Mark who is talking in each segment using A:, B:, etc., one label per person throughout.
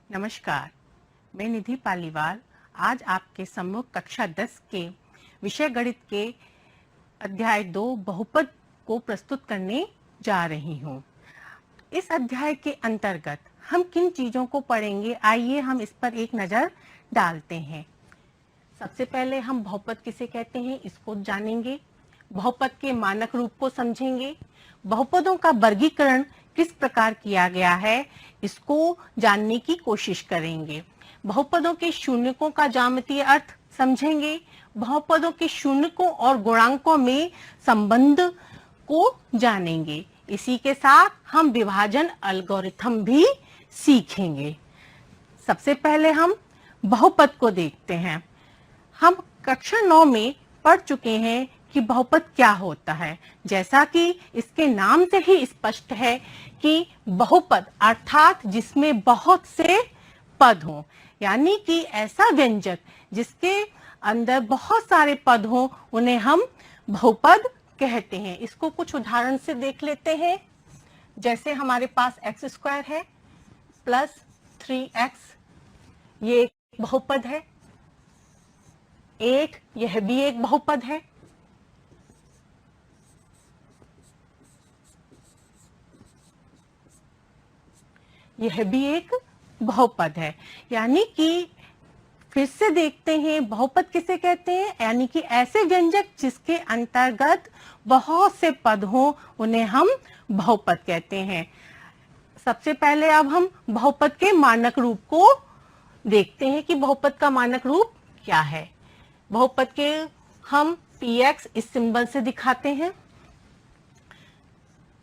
A: नमस्कार, मैं निधि पालीवाल आज आपके सम्मुख कक्षा 10 के विषय गणित के अध्याय 2 बहुपद को प्रस्तुत करने जा रही हूँ। इस अध्याय के अंतर्गत हम किन चीज़ों को पढ़ेंगे, आइए हम इस पर एक नज़र डालते हैं। सबसे पहले हम बहुपद किसे कहते हैं इसको जानेंगे, बहुपद के मानक रूप को समझेंगे, बहुपदों का वर्गीकरण किस प्रकार किया गया है इसको जानने की कोशिश करेंगे, बहुपदों के शून्यकों का ज्यामितीय अर्थ समझेंगे, बहुपदों के शून्यकों और गुणांकों में संबंध को जानेंगे। इसी के साथ हम विभाजन एल्गोरिथम भी सीखेंगे। सबसे पहले हम बहुपद को देखते हैं। हम कक्षा 9 में पढ़ चुके हैं कि बहुपद क्या होता है। जैसा कि इसके नाम से ही स्पष्ट है कि बहुपद अर्थात जिसमें बहुत से पद हों, यानी कि ऐसा व्यंजक जिसके अंदर बहुत सारे पद हों, उन्हें हम बहुपद कहते हैं। इसको कुछ उदाहरण से देख लेते हैं। जैसे हमारे पास एक्स स्क्वायर है प्लस 3x, ये एक बहुपद है। 8, यह भी एक बहुपद है। यह भी एक बहुपद है। यानी कि फिर से देखते हैं बहुपद किसे कहते हैं, यानी कि ऐसे व्यंजक जिसके अंतर्गत बहुत से पद हों, उन्हें हम बहुपद कहते हैं। सबसे पहले अब हम बहुपद के मानक रूप को देखते हैं कि बहुपद का मानक रूप क्या है। बहुपद के हम px इस सिंबल से दिखाते हैं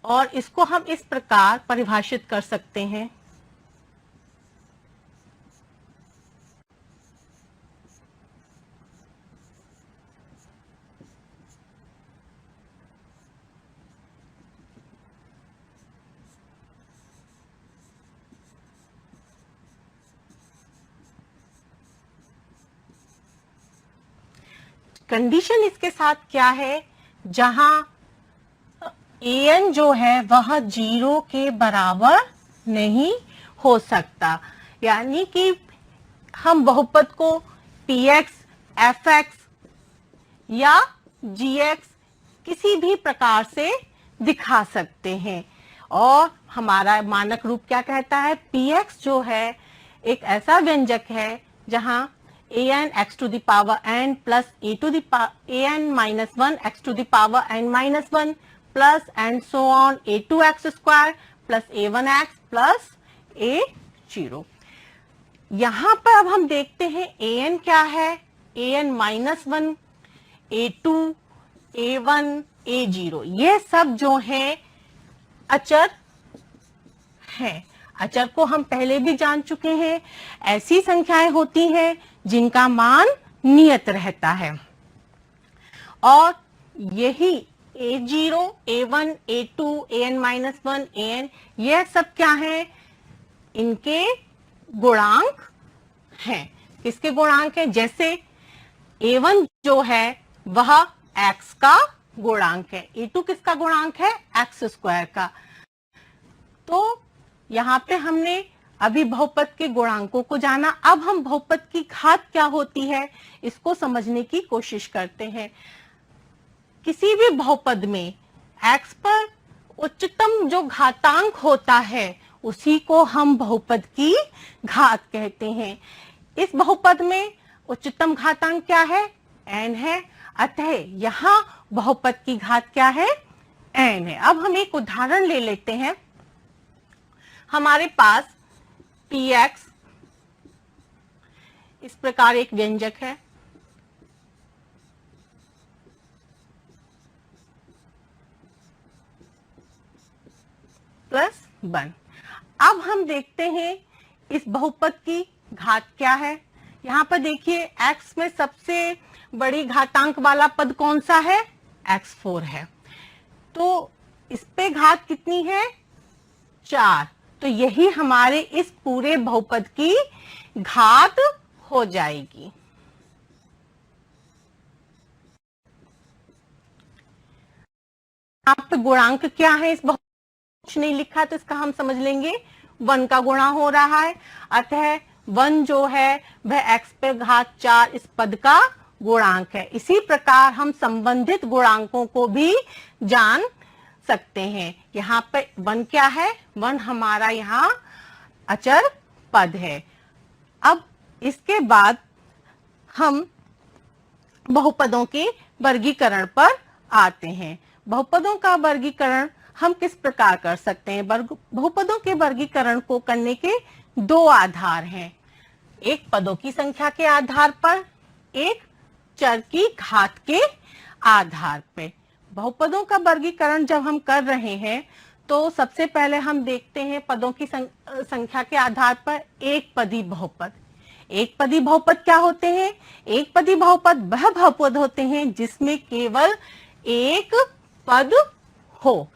A: और इसको हम इस प्रकार परिभाषित कर सकते हैं। कंडीशन इसके साथ क्या है, जहां an जो है वह 0 के बराबर नहीं हो सकता, यानी कि हम बहुपद को px, fx या gx किसी भी प्रकार से दिखा सकते हैं। और हमारा मानक रूप क्या कहता है, px जो है एक ऐसा व्यंजक है जहां an x to the power n plus a to the an minus 1 x to the power n minus 1 plus and so on a2x square plus a1x plus a0। यहाँ पर अब हम देखते हैं an क्या है, an minus 1, a2, a1, a0, ये सब जो है अचर हैं। अचर को हम पहले भी जान चुके हैं, ऐसी संख्याएं होती हैं जिनका मान नियत रहता है। और यही a0, a1, a2, an-1, an, यह सब क्या है, इनके गुणांक हैं। किसके गुणांक हैं, जैसे a1 जो है वह x का गुणांक है, a2 किसका गुणांक है, x स्क्वायर का। तो यहाँ पे हमने अभी बहुपद के गुणांकों को जाना। अब हम बहुपद की घात क्या होती है इसको समझने की कोशिश करते हैं। किसी भी बहुपद में x पर उच्चतम जो घातांक होता है उसी को हम बहुपद की घात कहते हैं। इस बहुपद में उच्चतम घातांक क्या है, n है, अतः यहाँ बहुपद की घात क्या है, n है। अब हम एक उदाहरण ले लेते हैं। हमारे पास px इस प्रकार एक व्यंजक है, प्लस 1। अब हम देखते हैं इस बहुपद की घात क्या है। यहाँ पर देखिए x में सबसे बड़ी घातांक वाला पद कौन सा है, x4 है, तो इस पे घात कितनी है, 4। तो यही हमारे इस पूरे बहुपद की घात हो जाएगी। यहाँ पे गुणांक क्या है, इस बहुपद कुछ नहीं लिखा तो इसका हम समझ लेंगे 1 का गुणा हो रहा है, अतः 1 जो है वह x पे घात 4 इस पद का गुणांक है। इसी प्रकार हम संबंधित गुणांकों को भी जान सकते हैं। यहाँ पे 1 क्या है? 1 हमारा यहाँ अचर पद है। अब इसके बाद हम बहुपदों के वर्गीकरण पर आते हैं। बहुपदों का वर्गीकरण हम किस प्रकार कर सकते हैं? बहुपदों के वर्गीकरण को करने के 2 आधार हैं, एक पदों की संख्या के आधार पर, एक चर की घात के आधार पे। बहुपदों का वर्गीकरण जब हम कर रहे हैं तो सबसे पहले हम देखते हैं पदों की संख्या के आधार पर एक पदी बहुपद। एक पदी बहुपद क्या होते हैं? एक पदी बहुपद वह बहुपद होते हैं जिसमें केवल एक पद हो।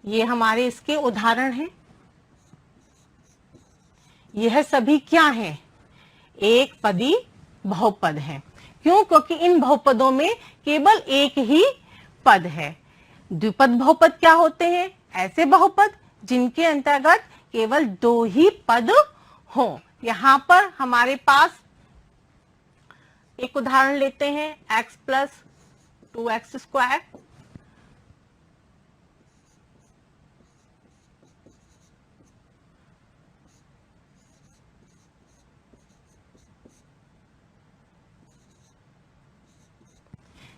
A: ये हमारे इसके उदाहरण हैं। यह सभी क्या हैं? एक पदी बहुपद हैं। क्यों? क्योंकि इन बहुपदों में केवल एक ही पद है। द्विपद बहुपद क्या होते हैं? ऐसे बहुपद जिनके अंतर्गत केवल 2 ही पद हो। यहाँ पर हमारे पास एक उदाहरण लेते हैं, x प्लस 2x स्क्वायर।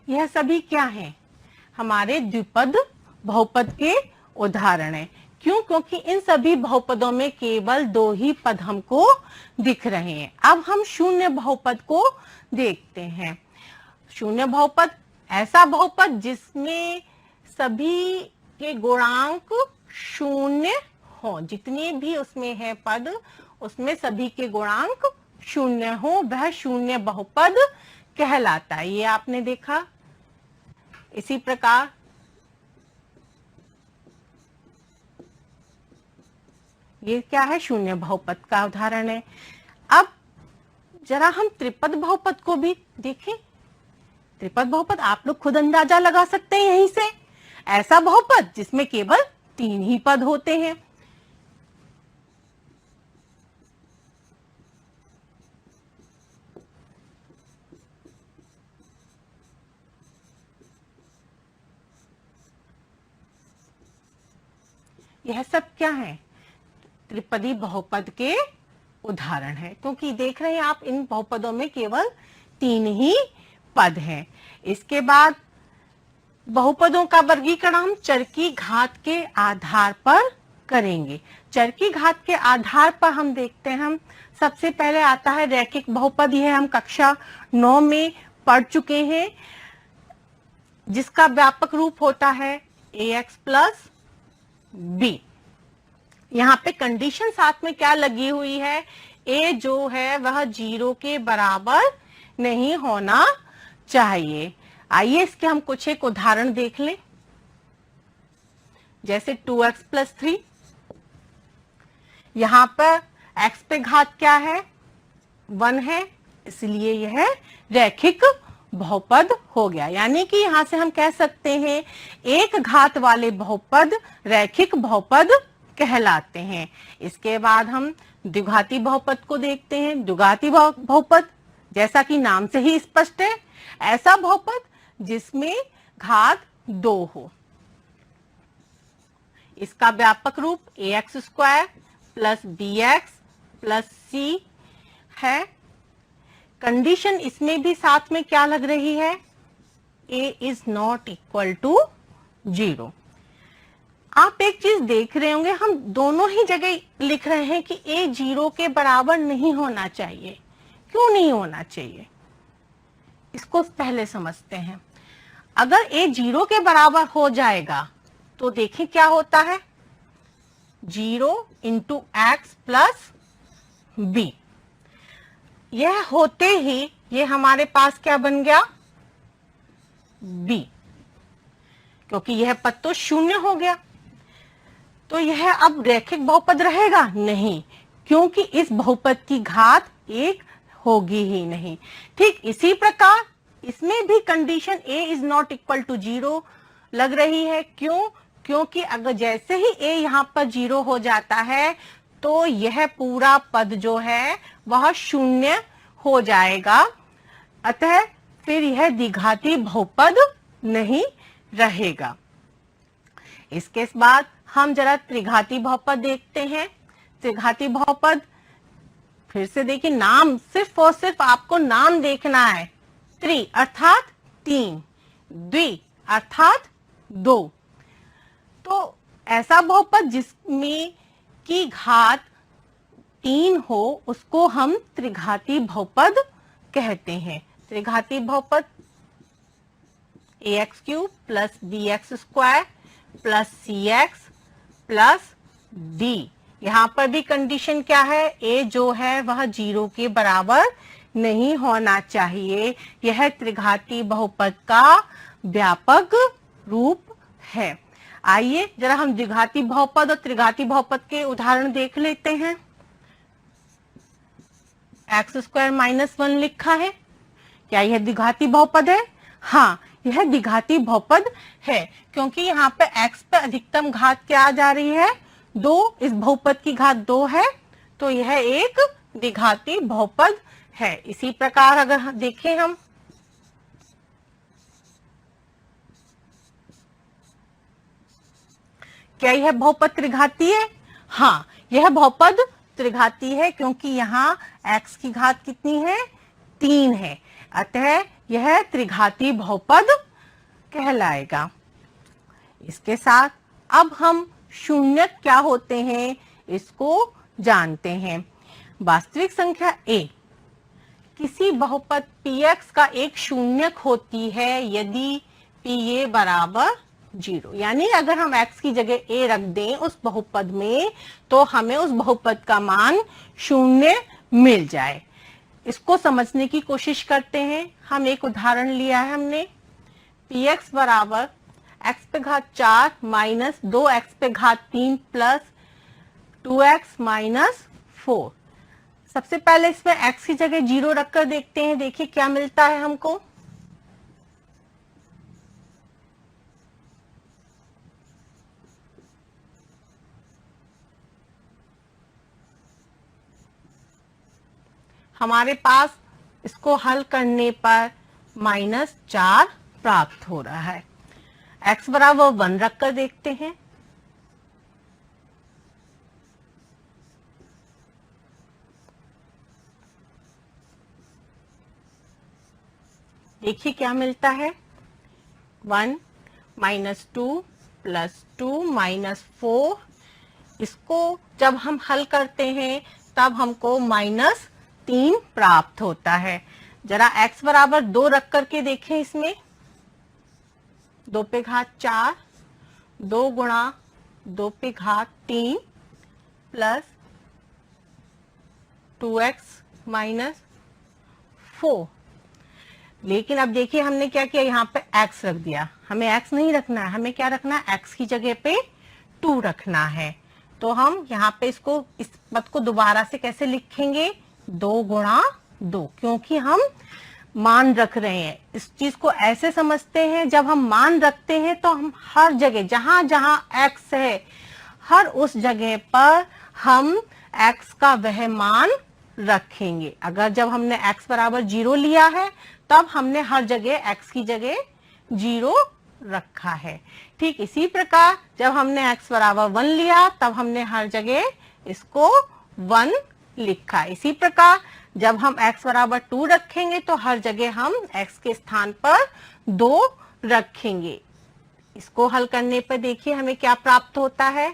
A: यह सभी क्या हैं? हमारे द्विपद बहुपद के उदाहरण हैं। क्यों? क्योंकि इन सभी बहुपदों में केवल 2 ही पद हमको दिख रहे हैं। अब हम शून्य बहुपद को देखते हैं। शून्य बहुपद ऐसा बहुपद जिसमें सभी के गुणांक शून्य हो। जितने भी उसमें है पद, उसमें सभी के गुणांक शून्य हो, वह शून्य बहुपद कहलाता है। ये आपने देखा। इसी प्रकार ये क्या है? शून्य बहुपद का उदाहरण है। अब जरा हम त्रिपद बहुपद को भी देखें। त्रिपद बहुपद आप लोग खुद अंदाजा लगा सकते हैं यहीं से। ऐसा बहुपद जिसमें केवल 3 ही पद होते हैं। यह सब क्या है? त्रिपदी बहुपद के उदाहरण है। क्योंकि देख रहे हैं आप, इन बहुपदों में केवल 3 ही पद हैं। इसके बाद बहुपदों का वर्गीकरण हम चर की घात के आधार पर करेंगे। चर की घात के आधार पर हम देखते हैं, हम सबसे पहले आता है रैखिक बहुपद। यह हम कक्षा 9 में पढ़ चुके हैं, जिसका व्यापक रूप होता है ax प्लस b। यहाँ पे कंडीशन साथ में क्या लगी हुई है? a जो है वह 0 के बराबर नहीं होना चाहिए। आइए इसके हम कुछ एक उदाहरण देख लें। जैसे 2x प्लस 3। यहाँ पर x पे घात क्या है? 1 है, इसलिए यह रैखिक बहुपद हो गया। यानी कि यहां से हम कह सकते हैं एक घात वाले बहुपद रैखिक बहुपद कहलाते हैं। इसके बाद हम द्विघाती बहुपद को देखते हैं। द्विघाती बहुपद जैसा कि नाम से ही स्पष्ट है, ऐसा बहुपद जिसमें घात 2 हो। इसका व्यापक रूप ax square plus bx plus c है। कंडीशन इसमें भी साथ में क्या लग रही है? a is not equal to 0। आप एक चीज देख रहे होंगे, हम दोनों ही जगह लिख रहे हैं कि a 0 के बराबर नहीं होना चाहिए। क्यों नहीं होना चाहिए? इसको पहले समझते हैं। अगर a 0 के बराबर हो जाएगा तो देखें क्या होता है। 0 इंटू एक्स प्लस बी, यह होते ही ये हमारे पास क्या बन गया? b। क्योंकि यह पद तो शून्य हो गया, तो यह अब रैखिक बहुपद रहेगा नहीं, क्योंकि इस बहुपद की घात 1 होगी ही नहीं। ठीक इसी प्रकार इसमें भी condition a is not equal to 0 लग रही है। क्यों? क्योंकि अगर जैसे ही a यहाँ पर 0 हो जाता है तो यह पूरा पद जो है वह शून्य हो जाएगा, अतः फिर यह द्विघाती बहुपद नहीं रहेगा। इसके बाद हम जरा त्रिघाती बहुपद देखते हैं। त्रिघाती बहुपद फिर से देखिए, नाम सिर्फ और सिर्फ आपको नाम देखना है। त्रि अर्थात 3, द्वि अर्थात 2। तो ऐसा बहुपद जिसमें की घात 3 हो उसको हम त्रिघाती बहुपद कहते हैं। त्रिघाती बहुपद ax³ plus bx² plus cx plus d। यहाँ पर भी कंडीशन क्या है, a जो है वह 0 के बराबर नहीं होना चाहिए। यह त्रिघाती बहुपद का व्यापक रूप है। आइए जरा हम द्विघाती बहुपद और त्रिघाती बहुपद के उदाहरण देख लेते हैं। x² माइनस 1 लिखा है, क्या यह द्विघाती बहुपद है? हाँ, यह द्विघाती बहुपद है, क्योंकि यहाँ पे x पे अधिकतम घात क्या आ जा रही है, 2। इस बहुपद की घात 2 है, तो यह एक द्विघाती बहुपद है। इसी प्रकार अगर देखें हम क्या यह बहुपद त्रिघाती है? हाँ, यह बहुपद त्रिघाती है, क्योंकि यहाँ x की घात कितनी है, 3 है, अतः यह त्रिघाती बहुपद कहलाएगा। इसके साथ अब हम शून्यक क्या होते हैं इसको जानते हैं। वास्तविक संख्या a किसी बहुपद px का एक शून्यक होती है यदि pa बराबर 0, यानी अगर हम x की जगह a रख दें उस बहुपद में तो हमें उस बहुपद का मान 0 मिल जाए। इसको समझने की कोशिश करते हैं। हम एक उदाहरण लिया है हमने, px बराबर x पे घात 4 माइनस 2x पे घात 3 प्लस 2x माइनस 4। सबसे पहले इसमें x की जगह 0 रखकर देखते हैं, देखिए क्या मिलता है हमको। हमारे पास इसको हल करने पर -4 प्राप्त हो रहा है। x बराबर 1 रखकर देखते हैं। देखिए क्या मिलता है, 1 -2 प्लस 2 माइनस 4। इसको जब हम हल करते हैं तब हमको -3 प्राप्त होता है। जरा x बराबर 2 रख करके देखें, इसमें 2 पे घात 4, 2 गुणा 2 पे घात 3 प्लस 2x माइनस 4। लेकिन अब देखिए हमने क्या किया, यहाँ पे x रख दिया। हमें x नहीं रखना है, हमें क्या रखना है, x की जगह पे 2 रखना है। तो हम यहाँ पे इसको, इस पद को दोबारा से कैसे लिखेंगे, 2 गुणा 2, क्योंकि हम मान रख रहे हैं। इस चीज को ऐसे समझते हैं, जब हम मान रखते हैं तो हम हर जगह जहां जहां x है हर उस जगह पर हम x का वह मान रखेंगे। अगर जब हमने x बराबर 0 लिया है तब हमने हर जगह x की जगह 0 रखा है। ठीक इसी प्रकार जब हमने x बराबर 1 लिया तब हमने हर जगह इसको 1 लिखा। इसी प्रकार जब हम x बराबर 2 रखेंगे तो हर जगह हम x के स्थान पर 2 रखेंगे। इसको हल करने पर देखिए हमें क्या प्राप्त होता है,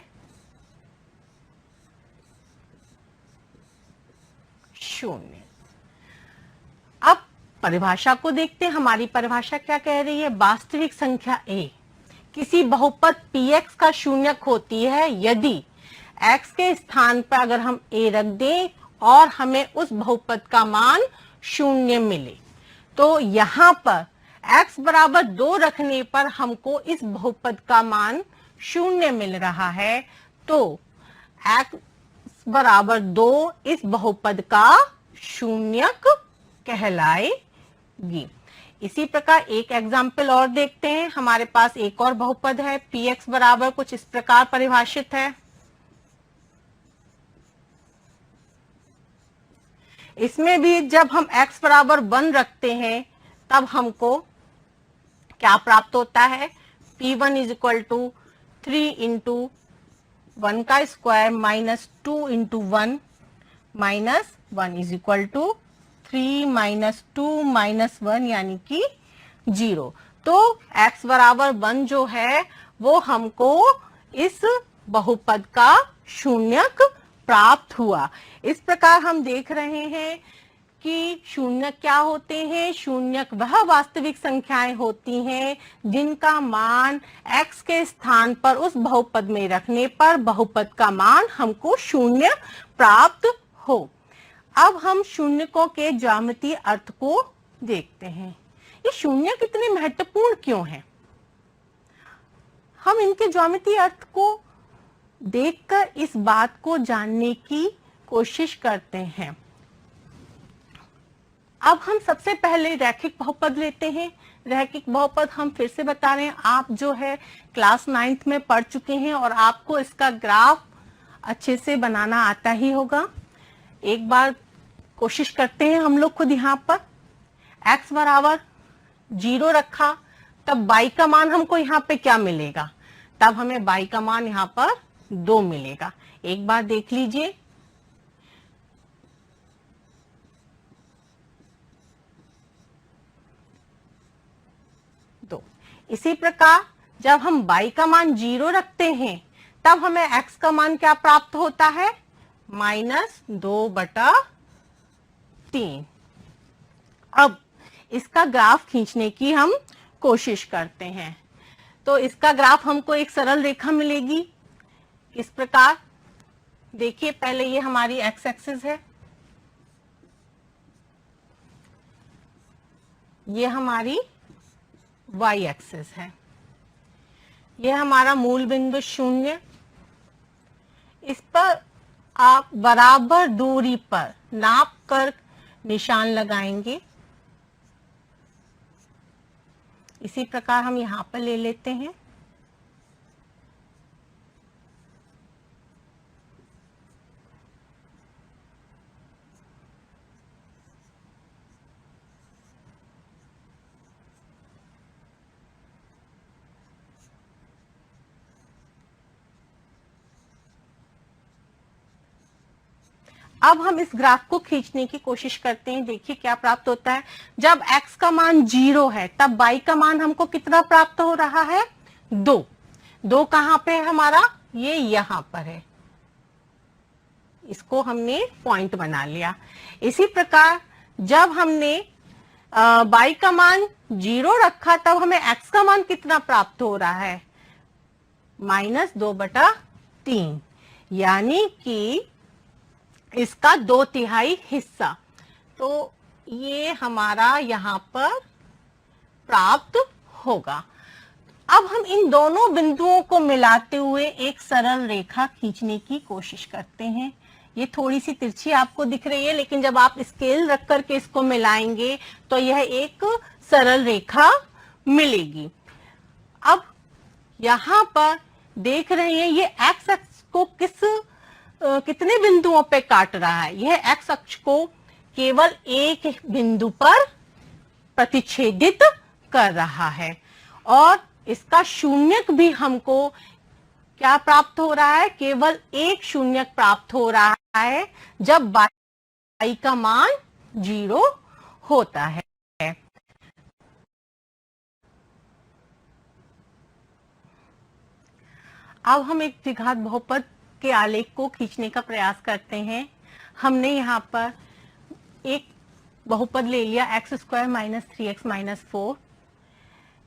A: 0। अब परिभाषा को देखते हैं। हमारी परिभाषा क्या कह रही है, वास्तविक संख्या a किसी बहुपद px का शून्यक होती है यदि x के स्थान पर अगर हम a रख दें और हमें उस बहुपद का मान 0 मिले। तो यहाँ पर x बराबर 2 रखने पर हमको इस बहुपद का मान 0 मिल रहा है, तो x बराबर 2 इस बहुपद का शून्यक कहलाएगी। इसी प्रकार एक एग्जाम्पल और देखते हैं। हमारे पास एक और बहुपद है, px बराबर कुछ इस प्रकार परिभाषित है। इसमें भी जब हम x बराबर 1 रखते हैं तब हमको क्या प्राप्त होता है, p1 is equal to 3 into 1 का square minus 2 into 1 minus 1 is equal to 3 minus 2 minus 1 यानी कि 0। तो x बराबर 1 जो है वो हमको इस बहुपद का शून्यक प्राप्त हुआ। इस प्रकार हम देख रहे हैं कि शून्यक क्या होते हैं। शून्यक वह वास्तविक संख्याएं होती हैं जिनका मान x के स्थान पर उस बहुपद में रखने पर बहुपद का मान हमको शून्य प्राप्त हो। अब हम शून्यकों के ज्यामितीय अर्थ को देखते हैं। ये शून्य कितने महत्वपूर्ण क्यों हैं? हम इनके ज्यामितीय अर्थ को देखकर इस बात को जानने की कोशिश करते हैं। अब हम सबसे पहले रैखिक बहुपद लेते हैं। रैखिक बहुपद हम फिर से बता रहे हैं, आप जो है क्लास 9th में पढ़ चुके हैं और आपको इसका ग्राफ अच्छे से बनाना आता ही होगा। एक बार कोशिश करते हैं हम लोग खुद। यहाँ पर x बराबर 0 रखा तब y का मान हमको यहाँ पे क्या मिलेगा, तब हमें y का मान यहाँ पर 2 मिलेगा। एक बार देख लीजिए, इसी प्रकार जब हम y का मान 0 रखते हैं तब हमें x का मान क्या प्राप्त होता है, -2/3। अब इसका ग्राफ खींचने की हम कोशिश करते हैं। तो इसका ग्राफ हमको एक सरल रेखा मिलेगी इस प्रकार। देखिए पहले ये हमारी x एक्सिस है, ये हमारी y एक्सिस है, ये हमारा मूल बिंदु 0। इस पर आप बराबर दूरी पर नाप कर निशान लगाएंगे। इसी प्रकार हम यहां पर ले लेते हैं। अब हम इस ग्राफ को खींचने की कोशिश करते हैं। देखिए क्या प्राप्त होता है। जब x का मान 0 है तब y का मान हमको कितना प्राप्त हो रहा है, 2। 2 कहाँ पे है हमारा, ये यहाँ पर है। इसको हमने पॉइंट बना लिया। इसी प्रकार जब हमने y का मान 0 रखा तब हमें x का मान कितना प्राप्त हो रहा है, -2/3, यानी कि इसका 2/3 हिस्सा। तो ये हमारा यहाँ पर प्राप्त होगा। अब हम इन दोनों बिंदुओं को मिलाते हुए एक सरल रेखा खींचने की कोशिश करते हैं। ये थोड़ी सी तिरछी आपको दिख रही है, लेकिन जब आप स्केल रख करके इसको मिलाएंगे तो यह एक सरल रेखा मिलेगी। अब यहाँ पर देख रहे हैं ये x अक्ष को कितने बिंदुओं पे काट रहा है। यह x अक्ष को केवल एक बिंदु पर प्रतिच्छेदित कर रहा है और इसका शून्यक भी हमको क्या प्राप्त हो रहा है, केवल एक शून्यक प्राप्त हो रहा है जब y का मान 0 होता है। अब हम एक द्विघात बहुपद के आलेख को खींचने का प्रयास करते हैं। हमने यहाँ पर एक बहुपद ले लिया x² - 3x - 4,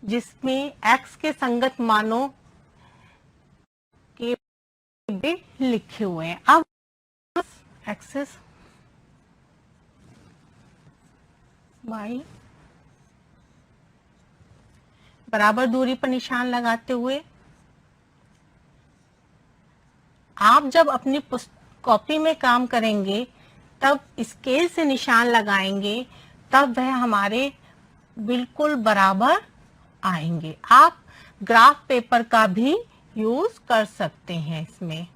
A: जिसमें x के संगत मानों के लिखे हुए हैं। अब एक्सिस y बराबर दूरी पर निशान लगाते हुए आप जब अपनी कॉपी में काम करेंगे तब स्केल से निशान लगाएंगे, तब वह हमारे बिल्कुल बराबर आएंगे। आप ग्राफ पेपर का भी यूज कर सकते हैं इसमें।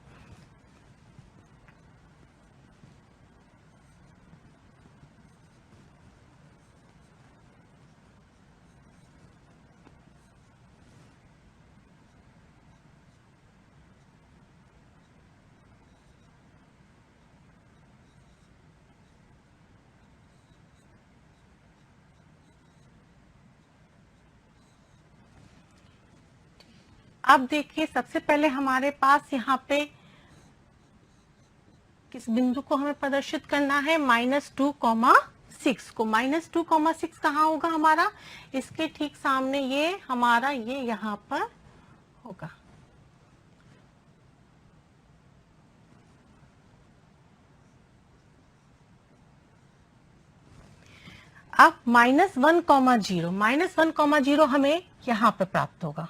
A: अब देखिए, सबसे पहले हमारे पास यहाँ पे किस बिंदु को हमें प्रदर्शित करना है, -2,6 को। -2,6 कहाँ होगा हमारा, इसके ठीक सामने ये हमारा ये यहाँ पर होगा। अब -1,0 हमें यहाँ पे प्राप्त होगा।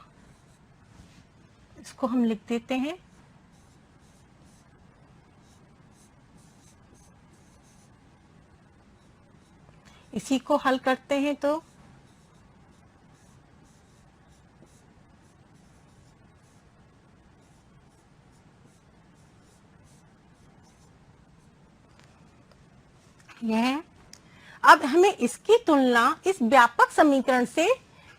A: इसको हम लिख देते हैं। इसी को हल करते हैं तो यह, अब हमें इसकी तुलना इस व्यापक समीकरण से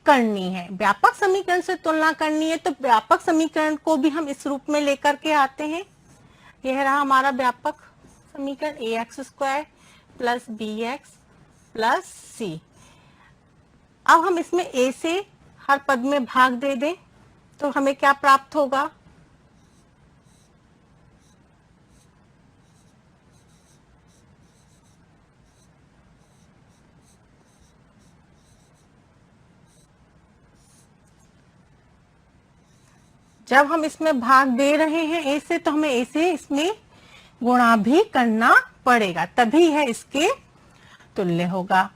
A: करनी है। व्यापक समीकरण से तुलना करनी है तो व्यापक समीकरण को भी हम इस रूप में लेकर के आते हैं। यह रहा हमारा व्यापक समीकरण, ax² plus bx plus c। अब हम इसमें a से हर पद में भाग दे दें तो हमें क्या प्राप्त होगा, जब हम इसमें भाग दे रहे हैं a से तो हमें a से इसमें गुणा भी करना पड़ेगा, तभी है इसके तुल्य होगा।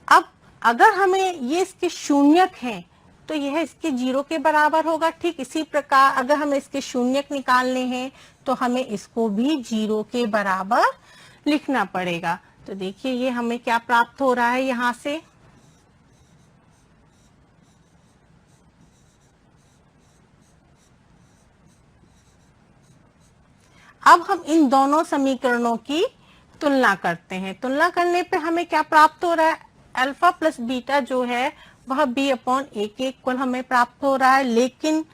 A: अब अगर हमें ये इसके शून्यक हैं तो यह इसके 0 के बराबर होगा। ठीक इसी प्रकार अगर हमें इसके शून्यक निकालने हैं तो हमें इसको भी 0 के बराबर लिखना पड़ेगा। तो देखिए ये हमें क्या प्राप्त हो रहा है यहाँ से, अब हम इन दोनों समीकरणों की तुलना करते हैं। तुलना करने पे हमें क्या प्राप्त हो रहा है, अल्फा प्लस बीटा जो है वह b/a के इक्वल हमें प्राप्त हो रहा है, लेकिन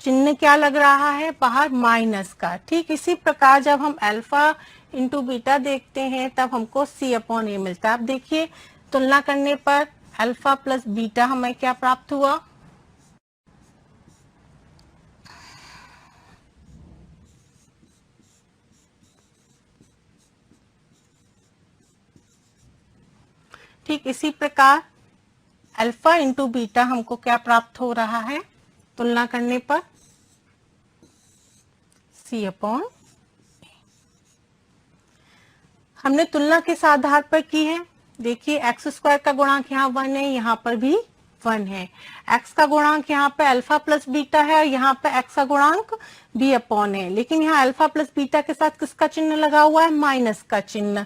A: चिन्ह क्या लग रहा है बाहर, माइनस का। ठीक इसी प्रकार जब हम अल्फा इंटू बीटा देखते हैं तब हमको c/a मिलता है। अब देखिए तुलना करने पर अल्फा प्लस बीटा हमें क्या प्राप्त हुआ, ठीक इसी प्रकार अल्फा इंटू बीटा हमको क्या प्राप्त हो रहा है तुलना करने पर, c/a। हमने तुलना किस आधार पर की है, देखिए x² का गुणांक यहाँ 1 है, यहाँ पर भी 1 है। x का गुणांक यहाँ पे अल्फा प्लस बीटा है और यहाँ पे x का गुणांक b/a है, लेकिन यहाँ अल्फा प्लस बीटा के साथ किसका चिन्ह लगा हुआ है, माइनस का चिन्ह।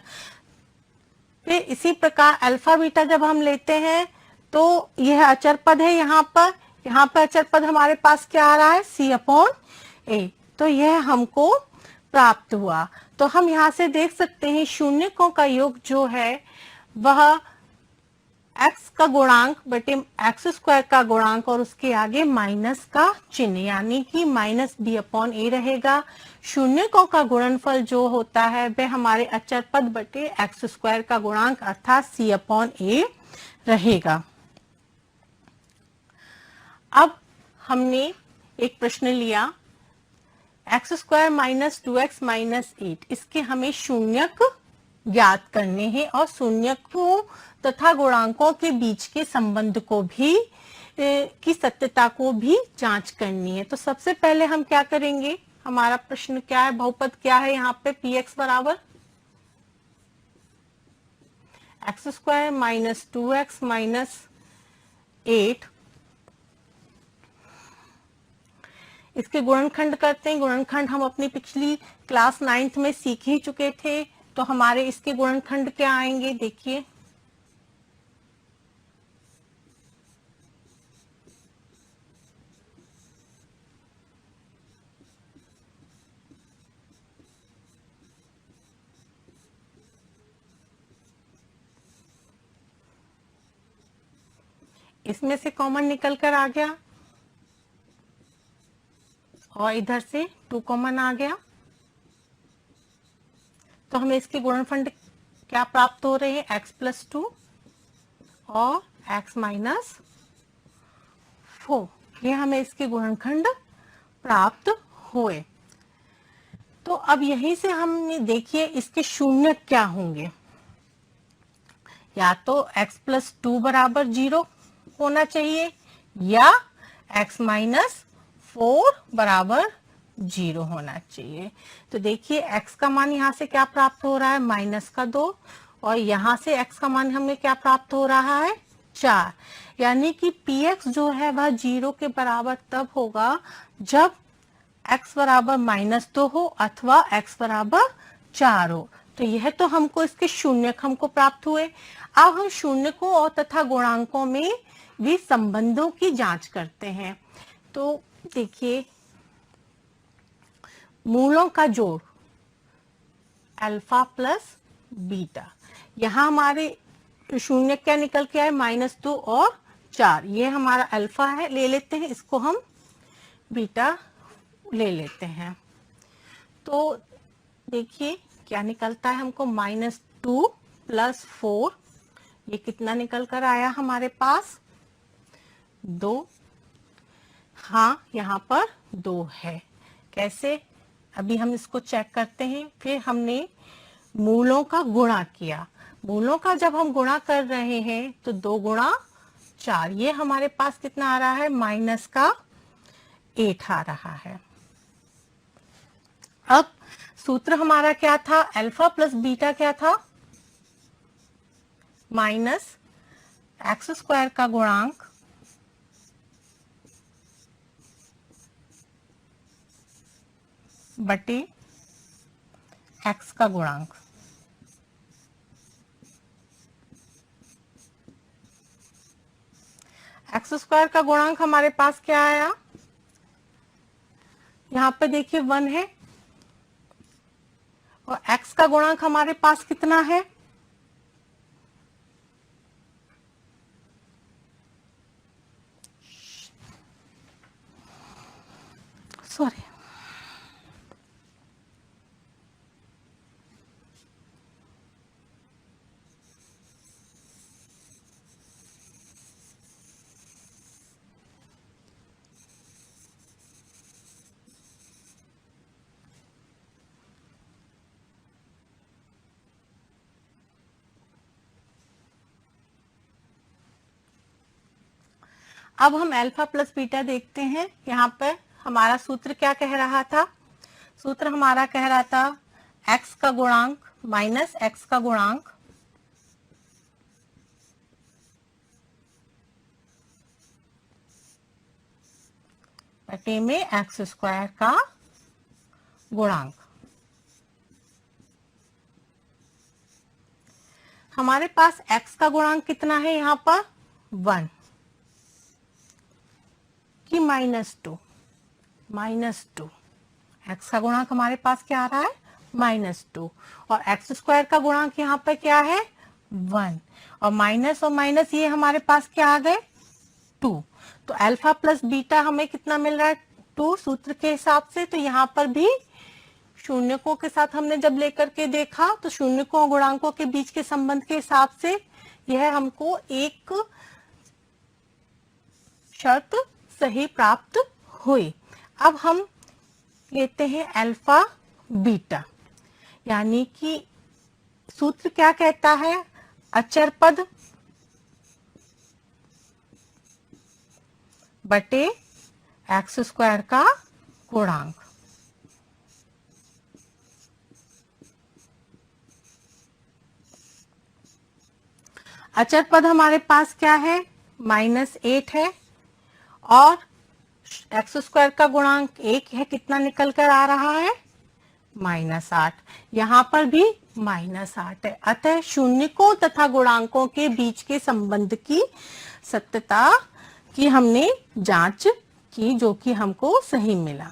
A: फिर इसी प्रकार अल्फा बीटा जब हम लेते हैं तो यह अचर पद है, यहाँ पर अचर पद हमारे पास क्या आ रहा है, c/a। तो यह हमको प्राप्त हुआ। तो हम यहाँ से देख सकते हैं शून्यकों का योग जो है वह x का गुणांक बटे x² का गुणांक और उसके आगे माइनस का चिन्ह, यानी कि -b/a रहेगा। शून्यकों का गुणनफल जो होता है वह हमारे अचर पद बटे x² का गुणांक अर्थात c/a रहेगा। अब हमने एक प्रश्न लिया x² माइनस 2x माइनस 8, इसके हमें शून्यक ज्ञात करने हैं और शून्यकों तथा गुणांकों के बीच के संबंध को भी की सत्यता को भी जांच करनी है। तो सबसे पहले हम क्या करेंगे, हमारा प्रश्न क्या है, बहुपद क्या है यहाँ पे, px बराबर x² माइनस 2x माइनस 8, इसके गुणनखंड करते हैं। गुणनखंड हम अपनी पिछली क्लास 9th में सीख ही चुके थे, तो हमारे इसके गुणनखंड क्या आएंगे, देखिए इसमें से कॉमन निकल कर आ गया और इधर से 2 कॉमन आ गया, तो हमें इसके गुणनफल क्या प्राप्त हो रहे हैं, x प्लस 2 और x माइनस 4, ये हमें इसके गुणनखंड प्राप्त हुए। तो अब यहीं से हमने देखिए इसके शून्य क्या होंगे, या तो x प्लस 2 बराबर 0 होना चाहिए या x माइनस 4 बराबर 0 होना चाहिए। तो देखिए x का मान यहाँ से क्या प्राप्त हो रहा है, माइनस का 2, और यहाँ से x का मान हमें क्या प्राप्त हो रहा है, 4, यानी कि px जो है वह 0 के बराबर तब होगा जब x बराबर माइनस 2 हो अथवा x बराबर 4 हो। तो यह तो हमको इसके शून्यक हमको प्राप्त हुए। अब हम शून्यकों और तथा गुणांकों में भी संबंधों की जांच करते हैं। तो देखिए मूलों का जोड़ अल्फा प्लस बीटा, यहाँ हमारे शून्य क्या निकल के आए, -2 और 4, ये हमारा अल्फा है, ले लेते हैं इसको, हम बीटा ले लेते हैं। तो देखिए क्या निकलता है हमको, -2 + 4, ये कितना निकल कर आया हमारे पास, 2। हाँ यहाँ पर 2 है। कैसे, अभी हम इसको चेक करते हैं। फिर हमने मूलों का गुणा किया, मूलों का जब हम गुणा कर रहे हैं तो 2 गुणा 4, ये हमारे पास कितना आ रहा है, -8 आ रहा है। अब सूत्र हमारा क्या था, अल्फा प्लस बीटा क्या था, -x² का गुणांक बटे x का गुणांक। x² का गुणांक हमारे पास क्या आया, यहाँ पे देखिए 1 है, और x का गुणांक हमारे पास कितना है, सॉरी, अब हम अल्फा प्लस बीटा देखते हैं। यहाँ पर हमारा सूत्र क्या कह रहा था, सूत्र हमारा कह रहा था x का गुणांक माइनस x का गुणांक बटे में x² का गुणांक। हमारे पास x का गुणांक कितना है यहाँ पर, 1 कि -2, x का गुणांक हमारे पास क्या आ रहा है, -2, और x² का गुणांक यहाँ पे क्या है, 1, और माइनस और माइनस ये हमारे पास क्या आ गए, 2। तो अल्फा प्लस बीटा हमें कितना मिल रहा है, 2 सूत्र के हिसाब से। तो यहाँ पर भी शून्यकों के साथ हमने जब लेकर के देखा तो शून्यकों और गुणांकों के बीच के संबंध के हिसाब से यह हमको एक शर्त सही प्राप्त हुई। अब हम लेते हैं अल्फा बीटा, यानी कि सूत्र क्या कहता है, अचर पद बटे x² का गुणांक। अचर पद हमारे पास क्या है, -8 है, और x² का गुणांक 1 है, कितना निकल कर आ रहा है, -8। यहाँ पर भी -8 है। अतः शून्यकों तथा गुणांकों के बीच के संबंध की सत्यता की हमने जांच की, जो कि हमको सही मिला।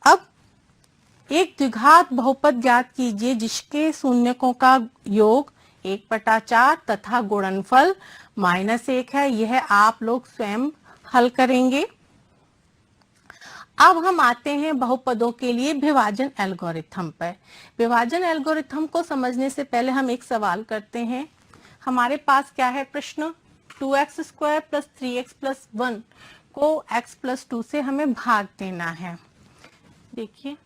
A: अब एक द्विघात बहुपद ज्ञात कीजिए जिसके शून्यकों का योग 1/4 तथा गुणनफल -1 है। यह आप लोग स्वयं हल करेंगे। अब हम आते हैं बहुपदों के लिए विभाजन एल्गोरिथम पर। विभाजन एल्गोरिथम को समझने से पहले हम एक सवाल करते हैं। हमारे पास क्या है प्रश्न, 2x square plus 3x plus 1 को x प्लस 2 से हमें भाग देना है। देखिए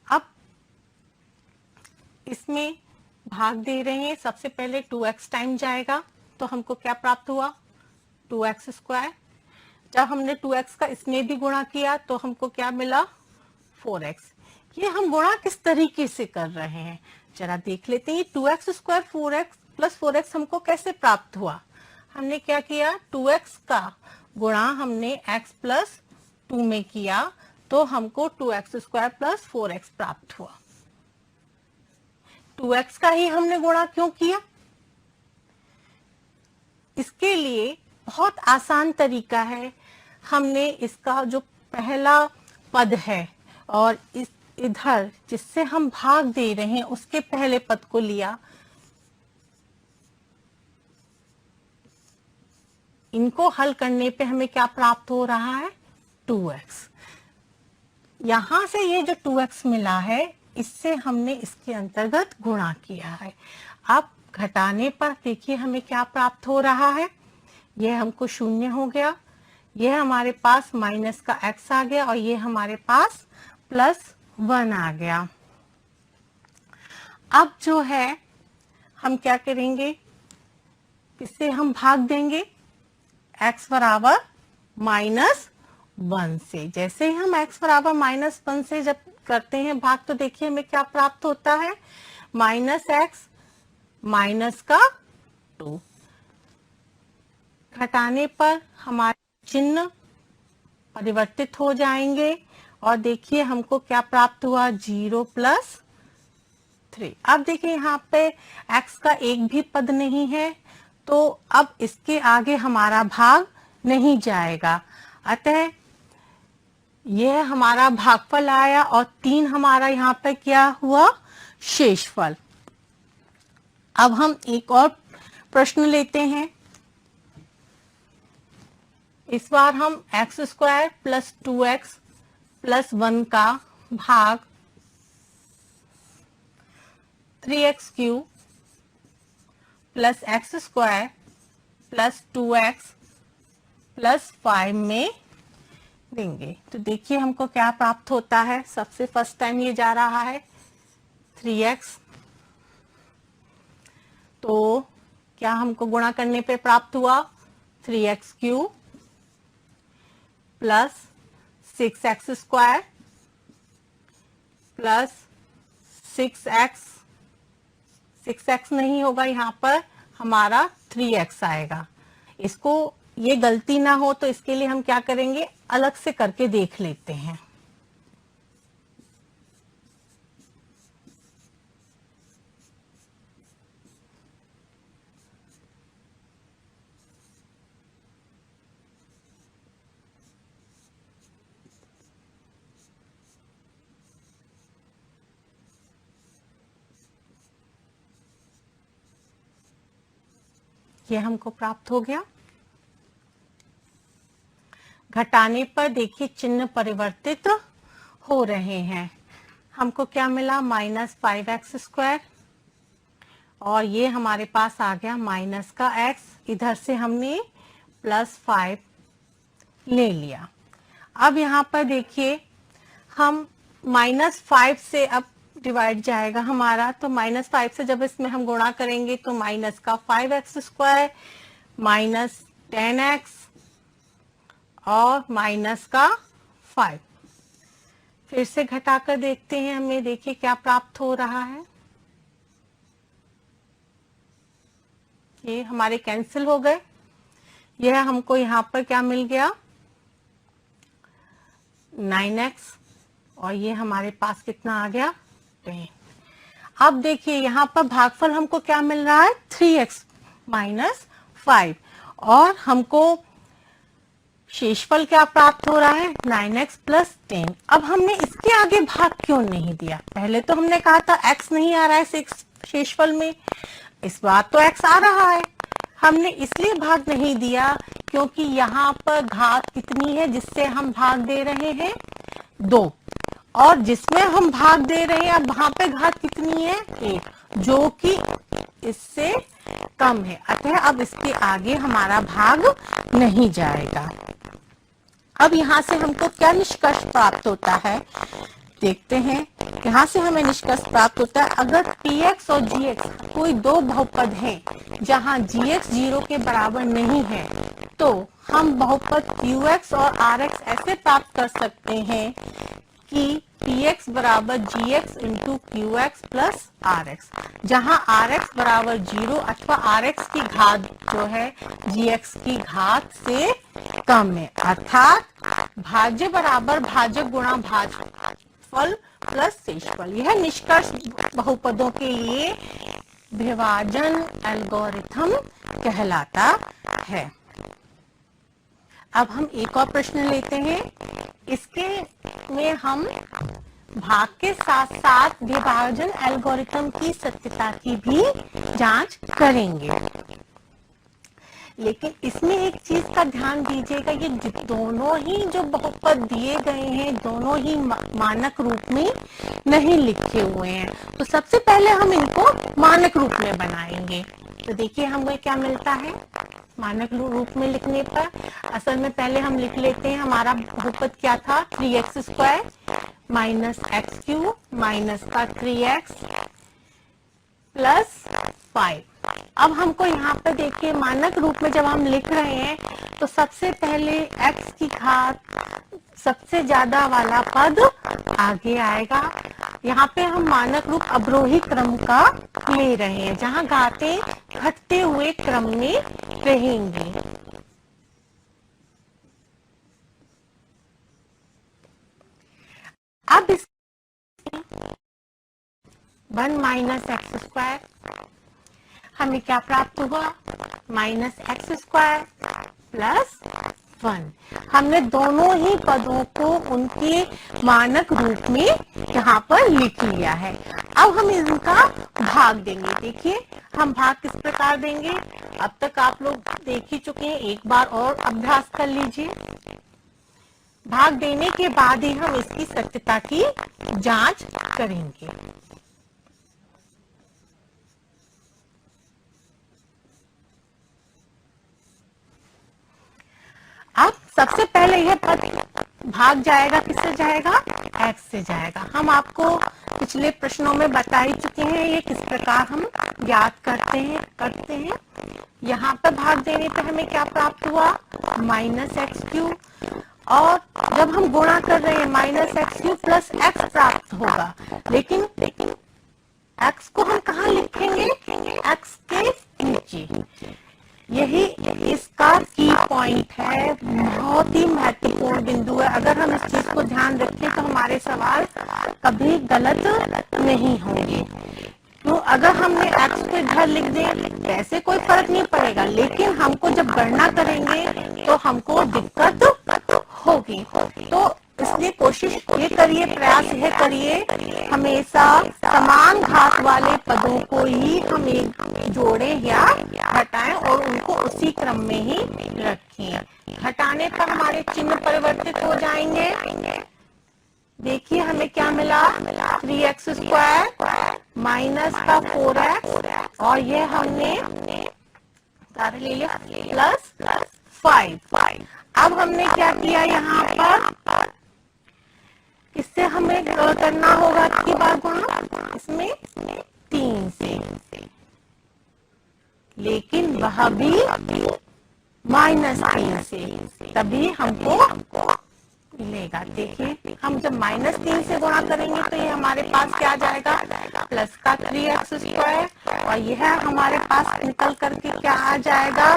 A: अब इसमें भाग दे रहे हैं। सबसे पहले 2x टाइम जाएगा तो हमको क्या प्राप्त हुआ, 2x स्क्वायर। जब हमने 2x का इसमें भी गुणा किया तो हमको क्या मिला, 4x। ये हम गुणा किस तरीके से कर रहे हैं जरा देख लेते हैं। 2x square 4x plus 4x हमको कैसे प्राप्त हुआ। हमने क्या किया, 2x का गुणा हमने x प्लस 2 में किया तो हमको 2x स्क्वायर प्लस 4x प्राप्त हुआ। 2x का ही हमने गुणा क्यों किया, इसके लिए बहुत आसान तरीका है। हमने इसका जो पहला पद है और इस इधर जिससे हम भाग दे रहे हैं उसके पहले पद को लिया। इनको हल करने पे हमें क्या प्राप्त हो रहा है, 2x। यहां से ये जो 2x मिला है इससे हमने इसके अंतर्गत गुणा किया है। अब घटाने पर देखिए हमें क्या प्राप्त हो रहा है, यह हमको 0 हो गया, यह हमारे पास माइनस का x आ गया और ये हमारे पास +1 आ गया। अब जो है हम क्या करेंगे, इससे हम भाग देंगे x बराबर -1 से। जैसे ही हम x बराबर -1 से जब करते हैं भाग तो देखिए हमें क्या प्राप्त होता है, -x माइनस का 2। घटाने पर हमारे चिन्ह परिवर्तित हो जाएंगे और देखिए हमको क्या प्राप्त हुआ, 0 + 3। अब देखिए यहाँ पे x का एक भी पद नहीं है तो अब इसके आगे हमारा भाग नहीं जाएगा, अतः यह हमारा भागफल आया और 3 हमारा यहाँ पे क्या हुआ, शेषफल। अब हम एक और प्रश्न लेते हैं। इस बार हम x square plus 2x plus 1 का भाग 3x cube plus x square plus 2x plus 5 में देंगे। तो देखिए हमको क्या प्राप्त होता है। सबसे फर्स्ट टाइम ये जा रहा है 3x, तो क्या हमको गुणा करने पे प्राप्त हुआ, 3x cube plus 6x square plus 6x नहीं होगा, यहाँ पर हमारा 3x आएगा। इसको ये गलती ना हो तो इसके लिए हम क्या करेंगे, अलग से करके देख लेते हैं। ये हमको प्राप्त हो गया। घटाने पर देखिए चिन्ह परिवर्तित हो रहे हैं। हमको क्या मिला, -5x स्क्वायर और ये हमारे पास आ गया माइनस का x। इधर से हमने +5 ले लिया। अब यहाँ पर देखिए हम -5 से अब डिवाइड जाएगा हमारा, तो -5 से जब इसमें हम गुणा करेंगे तो माइनस का 5x स्क्वायर माइनस 10x और माइनस का 5। फिर से घटाकर देखते हैं, हमें देखिए क्या प्राप्त हो रहा है। ये हमारे कैंसिल हो गए। यह हमको यहाँ पर क्या मिल गया, 9x और ये हमारे पास कितना आ गया, 10। अब देखिए यहाँ पर भागफल हमको क्या मिल रहा है 3x माइनस 5 और हमको शेषफल क्या प्राप्त हो रहा है 9x प्लस 10। अब हमने इसके आगे भाग क्यों नहीं दिया? पहले तो हमने कहा था x नहीं आ रहा है शेषफल में, इस बार तो x आ रहा है। हमने इसलिए भाग नहीं दिया क्योंकि यहाँ पर घात कितनी है जिससे हम भाग दे रहे हैं 2, और जिसमें हम भाग दे रहे हैं अब वहां पे घात कितनी है 1, जो कि इससे कम है, अतः अब इसके आगे हमारा भाग नहीं जाएगा। अब यहाँ से हमको क्या निष्कर्ष प्राप्त होता है देखते हैं। यहाँ से हमें निष्कर्ष प्राप्त होता है अगर px और gx कोई दो बहुपद हैं जहाँ gx 0 के बराबर नहीं है तो हम बहुपद qx और rx ऐसे प्राप्त कर सकते हैं कि px बराबर gx into qx plus rx, जहाँ rx बराबर 0 अथवा rx की घात जो है gx की घात से कम है, अर्थात भाज्य बराबर भाजक गुणा भाजफल प्लस शेषफल। यह निष्कर्ष बहुपदों के लिए विभाजन एल्गोरिथम कहलाता है। अब हम एक और प्रश्न लेते हैं। इसके में हम भाग के साथ साथ विभाजन एल्गोरिथम की सत्यता की भी जांच करेंगे, लेकिन इसमें एक चीज का ध्यान दीजिएगा, ये दोनों ही जो बहुपद दिए गए हैं दोनों ही मानक रूप में नहीं लिखे हुए हैं। तो सबसे पहले हम इनको मानक रूप में बनाएंगे। तो देखिए हमें क्या मिलता है मानक रूप में लिखने पर। असल में पहले हम लिख लेते हैं हमारा बहुपद क्या था 3x square minus x cube minus का 3x प्लस 5। अब हमको यहाँ पे देखिए मानक रूप में जब हम लिख रहे हैं तो सबसे पहले x की घात सबसे ज्यादा वाला पद आगे आएगा। यहाँ पे हम मानक रूप अवरोही क्रम का ले रहे हैं जहाँ घातें घटते हुए क्रम में रहेंगी। अब इस 1 माइनस एक्स स्क्वायर हमें क्या प्राप्त हुआ माइनस एक्स स्क्वायर प्लस 1। हमने दोनों ही पदों को उनके मानक रूप में यहाँ पर लिख लिया है। अब हम इनका भाग देंगे। देखिए हम भाग किस प्रकार देंगे, अब तक आप लोग देख ही चुके हैं, एक बार और अभ्यास कर लीजिए। भाग देने के बाद ही हम इसकी सत्यता की जांच करेंगे। अब सबसे पहले यह पद भाग जाएगा, किससे जाएगा x से जाएगा। हम आपको पिछले प्रश्नों में बता ही चुके हैं ये किस प्रकार हम ज्ञात करते हैं। यहाँ पर भाग देने पे हमें क्या प्राप्त हुआ माइनस एक्स क्यूब, और जब हम गुणा कर रहे हैं minus x cube plus x प्राप्त होगा, लेकिन x को हम कहाँ लिखेंगे x के नीचे। यही इसका की पॉइंट है, बहुत ही महत्वपूर्ण बिंदु है। अगर हम इस चीज को ध्यान रखें तो हमारे सवाल कभी गलत नहीं होंगे। तो अगर हमने x को इधर लिख दें वैसे कोई फर्क नहीं पड़ेगा, लेकिन हमको जब गणना करेंगे तो हमको दिक्कत होगी। तो इसलिए कोशिश ये करिए, प्रयास ये करिए हमेशा समान घात वाले पदों को ही हम एक जोड़ें या हटाएं और उनको उसी क्रम में ही रखें। हटाने पर हमारे चिन्ह परिवर्तित हो जाएंगे। देखिए हमें क्या मिला 3x स्क्वायर माइनस का 4x और ये हमने कार्य ले लिया प्लस 5। अब हमने क्या किया यहाँ पर, इससे हमें करना होगा कि बार गुणा इसमें 3 से, लेकिन वह भी -3 से, तभी हमको मिलेगा। देखिए हम जब -3 से गुणा करेंगे तो ये हमारे पास क्या आ जाएगा प्लस का 3x स्क्वायर, और यह हमारे पास निकल करके क्या आ जाएगा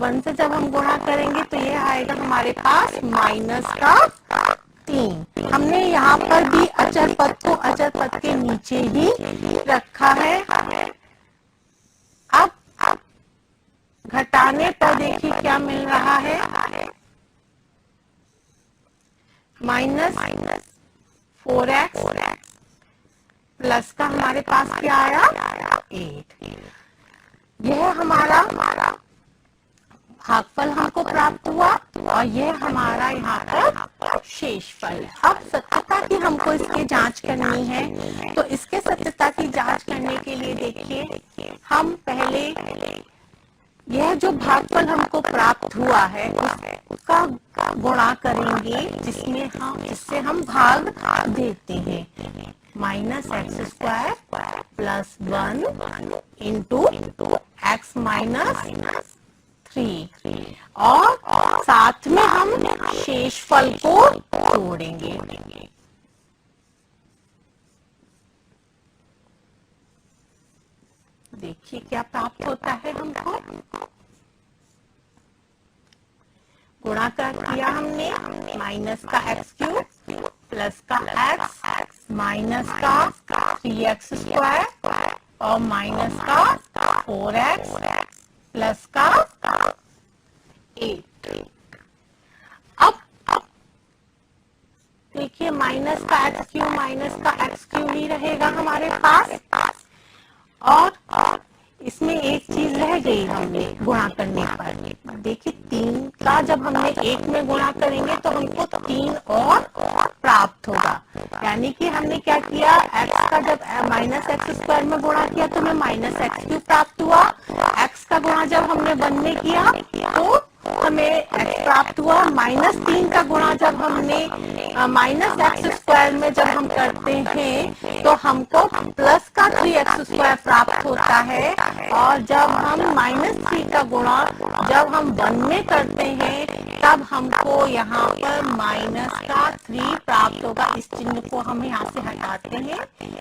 A: 1 से जब हम गुणा करेंगे तो यह आएगा हमारे पास माइनस का 3। हमने यहाँ पर भी अचर पद को अचर पद के नीचे ही रखा है। अब घटाने पर देखिए क्या मिल रहा है, -4x प्लस का हमारे पास क्या आया 8। यह हमारा भागफल हमको प्राप्त हुआ और यह हमारा यहाँ पर शेषफल है। अब सत्यता की हमको इसकी जांच करनी है, तो इसके सत्यता की जांच करने के लिए देखिए हम पहले यह जो भागफल हमको प्राप्त हुआ है उसका गुणा करेंगे जिससे हम भाग देते हैं। -x² plus 1 into x minus 3 और साथ में हम शेषफल को तोड़ेंगे। देखिए क्या प्राप्त होता है हमको। गुणा कर किया हमने, माइनस का x³ प्लस का x माइनस का 3x² और माइनस का 4x प्लस का 8। अब देखिए माइनस का x³ ही रहेगा हमारे पास और इसमें एक चीज रह गई हमने गुणा करने पर। देखिए 3 का जब हमने 1 में गुणा करेंगे तो हमको 3 और प्राप्त होगा। यानी कि हमने क्या किया, x का जब -x² में गुणा किया तो हमें -x³ प्राप्त हुआ। x का गुणा जब हमने 1 में किया तो हमें x प्राप्त हुआ। -3 का गुणा जब हमने -x² में जब हम करते हैं तो हमको प्लस का 3x² प्राप्त होता है। और जब हम -3 का गुणा जब हम 1 में करते हैं तब हमको यहाँ पर माइनस का 3 प्राप्त होगा। इस चिन्ह को हम यहाँ से हटाते हैं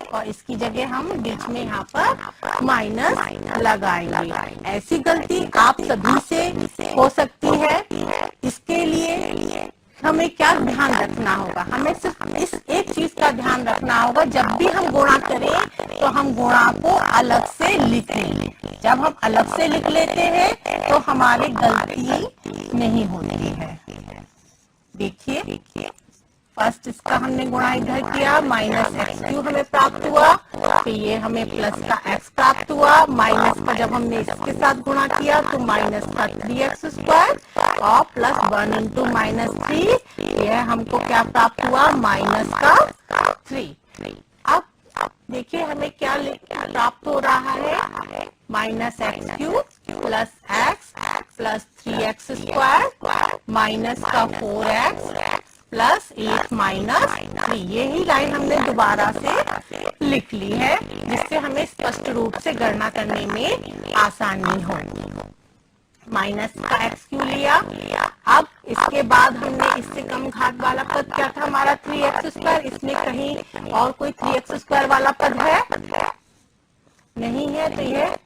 A: और इसकी जगह हम बीच में यहाँ पर माइनस लगाएंगे। ऐसी गलती आप सभी से हो सकती है। इसके लिए हमें क्या ध्यान रखना होगा, हमें सिर्फ इस एक चीज का ध्यान रखना होगा, जब भी हम गुणा करें तो हम गुणा को अलग से लिखें। जब हम अलग से लिख लेते हैं तो हमारी गलती नहीं होती है। देखिए फर्स्ट इसका हमने गुणा इधर किया, -x³ हमें प्राप्त हुआ, फिर ये हमें प्लस का x प्राप्त हुआ। माइनस का जब हमने इसके साथ गुणा किया तो माइनस का 3x² और प्लस 1 इंटू -3, यह हमको क्या प्राप्त हुआ, माइनस का 3। अब देखिए हमें क्या प्राप्त हो रहा है, -x³ plus x plus 3x² minus का 4x प्लस 8 माइनस 3। यही लाइन हमने दोबारा से लिख ली है जिससे हमें स्पष्ट रूप से गणना करने में आसानी हो। माइनस का x³ लिया। अब इसके बाद हमने इससे कम घात वाला पद क्या था हमारा 3x²। इसमें कहीं और कोई 3x² वाला पद है नहीं है, तो ये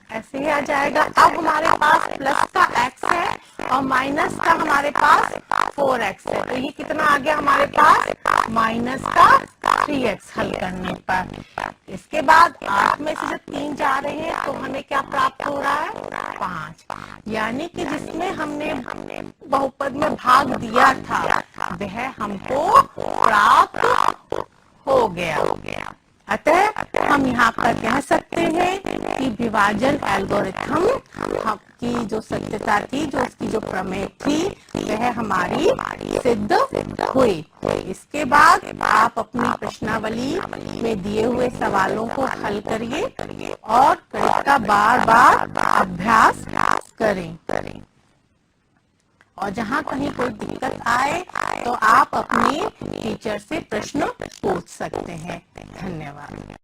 A: ऐसे ही आ जाएगा। अब हमारे पास प्लस का x है और माइनस का हमारे पास 4x है, तो ये कितना आ गया हमारे पास, माइनस का 3x हल करने पर। इसके बाद 8 में से जब 3 जा रहे हैं तो हमें क्या प्राप्त हो रहा है, 5। यानी कि जिसमें हमने बहुपद में भाग दिया था वह हमको प्राप्त हो गया। अतः हम यहाँ पर कह सकते हैं कि विभाजन एल्गोरिथम की जो सत्यता थी, जो उसकी जो प्रमेय थी, वह हमारी सिद्ध हुई। इसके बाद आप अपनी प्रश्नावली में दिए हुए सवालों को हल करिए और इसका बार बार अभ्यास करें। और जहाँ कहीं कोई दिक्कत आए तो आप अपने टीचर से प्रश्न पूछ सकते हैं। धन्यवाद।